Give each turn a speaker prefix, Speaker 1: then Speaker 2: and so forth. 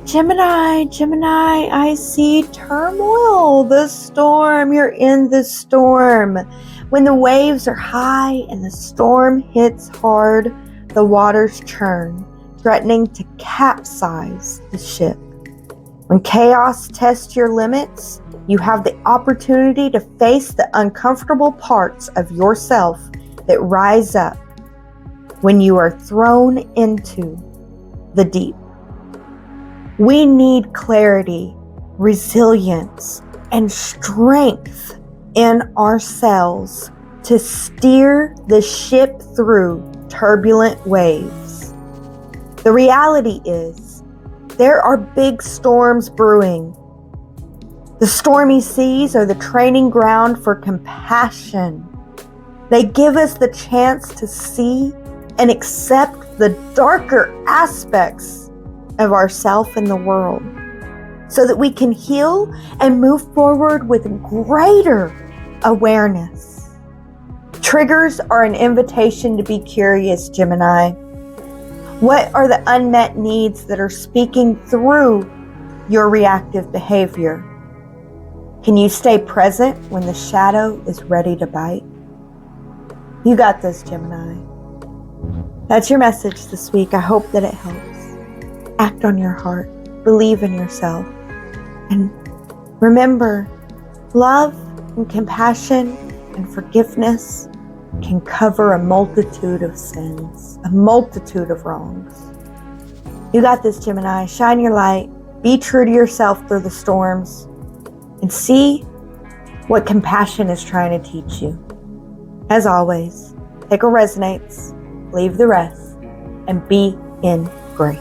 Speaker 1: Gemini, I see turmoil, the storm. You're in the storm. When the waves are high and the storm hits hard, the waters churn, threatening to capsize the ship. When chaos tests your limits, you have the opportunity to face the uncomfortable parts of yourself that rise up when you are thrown into the deep. We need clarity, resilience, and strength in ourselves to steer the ship through turbulent waves. The reality is, there are big storms brewing. The stormy seas are the training ground for compassion. They give us the chance to see and accept the darker aspects of ourself and the world, so that we can heal and move forward with greater awareness. Triggers are an invitation to be curious, Gemini. What are the unmet needs that are speaking through your reactive behavior? Can you stay present when the shadow is ready to bite? You got this, Gemini. That's your message this week. I hope that it helps. Act on your heart. Believe in yourself. And remember, love and compassion and forgiveness can cover a multitude of sins, a multitude of wrongs. You got this, Gemini. Shine your light. Be true to yourself through the storms. And see what compassion is trying to teach you. As always, take what resonates, leave the rest, and be in grace.